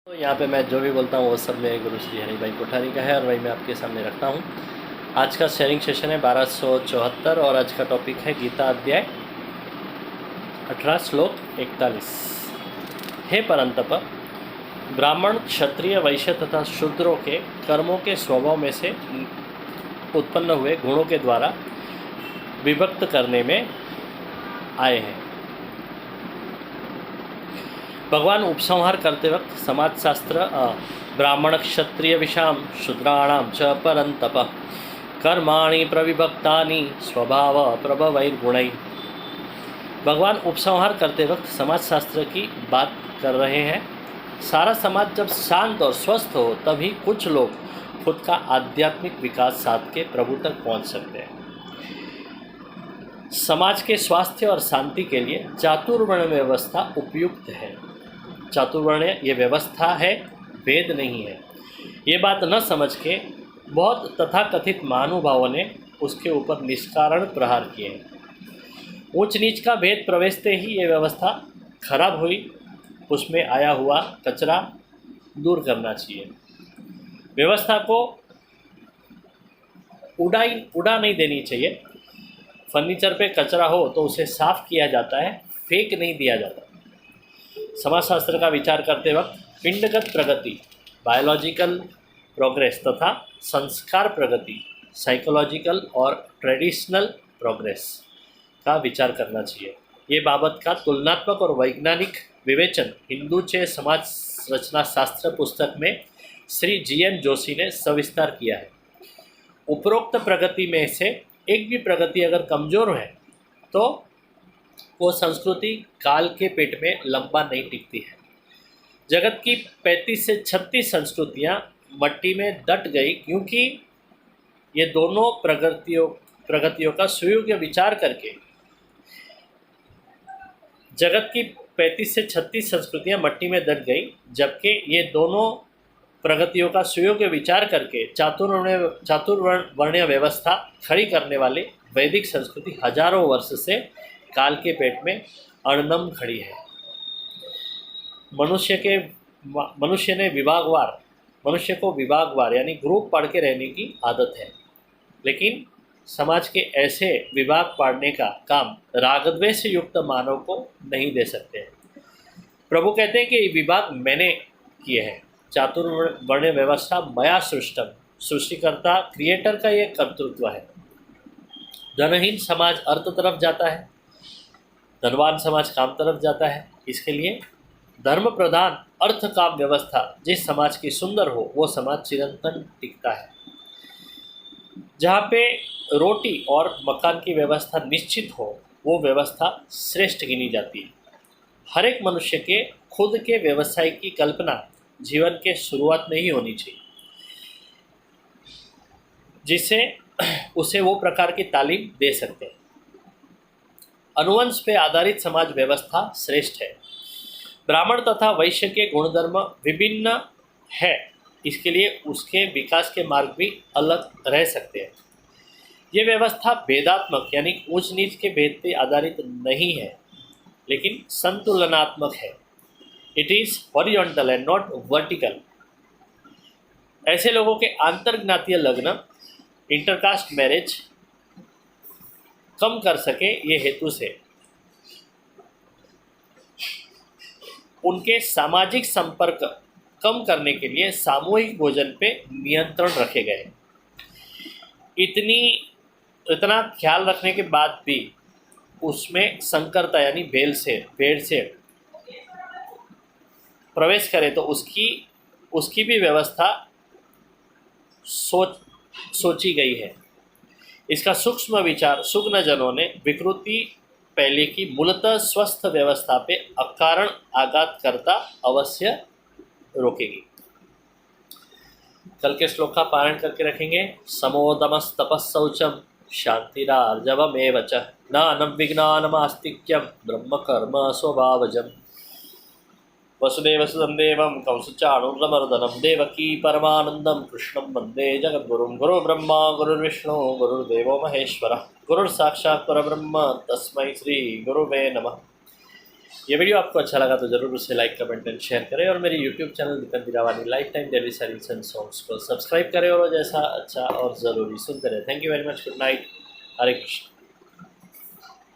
तो यहाँ पे मैं जो भी बोलता हूँ वो सब मेरे गुरु श्री हरि भाई कोठारी का है और वही मैं आपके सामने रखता हूँ। आज का शेयरिंग सेशन है 1274 और आज का टॉपिक है गीता अध्याय 18 श्लोक 41। हे परंतप, ब्राह्मण क्षत्रिय वैश्य तथा शूद्रों के कर्मों के स्वभाव में से उत्पन्न हुए गुणों के द्वारा विभक्त करने में आए हैं। भगवान उपसंहार करते वक्त समाजशास्त्र ब्राह्मण क्षत्रिय विषाम शूद्राणाम च परंतप कर्माणि प्रविभक्तानि स्वभाव प्रभवैर्गुणैः। भगवान उपसंहार करते वक्त समाजशास्त्र की बात कर रहे हैं। सारा समाज जब शांत और स्वस्थ हो तभी कुछ लोग खुद का आध्यात्मिक विकास साध के प्रभु तक पहुंच सकते हैं। समाज के स्वास्थ्य और शांति के लिए चातुर्वर्ण व्यवस्था उपयुक्त है। चातुर्वर्ण ये व्यवस्था है, वेद नहीं है। ये बात न समझ के बहुत तथाकथित महानुभावों ने उसके ऊपर निष्कारण प्रहार किए हैं। ऊंच नीच का भेद प्रवेशते ही ये व्यवस्था खराब हुई। उसमें आया हुआ कचरा दूर करना चाहिए। व्यवस्था को उड़ा नहीं देनी चाहिए। फर्नीचर पे कचरा हो तो उसे साफ किया जाता है, फेंक नहीं दिया जाता। समाजशास्त्र का विचार करते वक्त पिंडगत प्रगति, बायोलॉजिकल प्रोग्रेस तथा संस्कार प्रगति, साइकोलॉजिकल और ट्रेडिशनल प्रोग्रेस का विचार करना चाहिए। ये बाबत का तुलनात्मक और वैज्ञानिक विवेचन हिंदूचे समाज रचना शास्त्र पुस्तक में श्री GN जोशी ने सविस्तार किया है। उपरोक्त प्रगति में से एक भी प्रगति अगर कमज़ोर है तो वो संस्कृति काल के पेट में लंबा नहीं टिकती है। जगत की 35 से 36 संस्कृतियाँ मट्टी में दट गई क्योंकि ये दोनों प्रगतियों का सुयोग्य विचार करके जगत की 35 से 36 संस्कृतियाँ मट्टी में दट गई, जबकि ये दोनों प्रगतियों का सुयोग्य विचार करके चातुर्वर्ण्य व्यवस्था खड़ी करने वाली वैदिक संस्कृति हजारों वर्ष से काल के पेट में अणनम खड़ी है। मनुष्य को विभागवार यानी ग्रुप पाड़ के रहने की आदत है, लेकिन समाज के ऐसे विभाग पाड़ने का काम रागद्वेष युक्त मानव को नहीं दे सकते हैं। प्रभु कहते हैं कि ये विभाग मैंने किए हैं। चातुर्वर्ण व्यवस्था मया सृष्टम, सृष्टिकर्ता क्रिएटर का ये कर्तृत्व है। धनहीन समाज अर्थ तरफ जाता है, धनवान समाज काम तरफ जाता है। इसके लिए धर्म प्रधान अर्थ काम व्यवस्था जिस समाज की सुंदर हो वो समाज चिरंतन टिकता है। जहाँ पे रोटी और मकान की व्यवस्था निश्चित हो वो व्यवस्था श्रेष्ठ गिनी जाती है। हर एक मनुष्य के खुद के व्यवसाय की कल्पना जीवन के शुरुआत में ही होनी चाहिए, जिससे उसे वो प्रकार की तालीम दे सकते हैं। अनुवंश पे आधारित समाज व्यवस्था श्रेष्ठ है। ब्राह्मण तथा वैश्य के गुणधर्म विभिन्न है, इसके लिए उसके विकास के मार्ग भी अलग रह सकते हैं। ये व्यवस्था भेदात्मक यानी ऊंच नीच के भेद पे आधारित नहीं है, लेकिन संतुलनात्मक है। It is horizontal and not vertical. ऐसे लोगों के आंतरज्ञातीय लग्न, इंटरकास्ट मैरिज कम कर सके ये हेतु से उनके सामाजिक संपर्क कम करने के लिए सामूहिक भोजन पे नियंत्रण रखे गए। इतना ख्याल रखने के बाद भी उसमें संकरता यानी भेड़ से प्रवेश करे तो उसकी भी व्यवस्था सोची गई है। इसका सूक्ष्म विचार सुग्न जनों ने विकृति पहले की मूलतः स्वस्थ व्यवस्था पे अकारण आघात करता अवश्य रोकेगी। कल के श्लोक का पारण करके रखेंगे। समोदमस तपस्सौचम शांतिरार्जवमेव च ज्ञानं विज्ञानमास्तिक्यं ब्रह्म कर्म स्वभावजम्। वसुदेवसुतं देवं कंसचाणूरमर्दनं देवकी परमानन्दं कृष्णं वन्दे जगद्गुरुं। गुरुर्ब्रह्मा गुरुर्विष्णु गुरुर्देवो महेश्वरः गुरुर्साक्षात् परब्रह्म तस्मै श्री गुरुवे नमः। ये वीडियो आपको अच्छा लगा तो ज़रूर उसे लाइक कमेंट एंड शेयर करें और मेरे YouTube channel Deepak Dirawani life time daily science and songs को सब्सक्राइब करें और जैसा अच्छा और ज़रूरी सुनते रहे। Thank you very much, good night, Hare Krishna.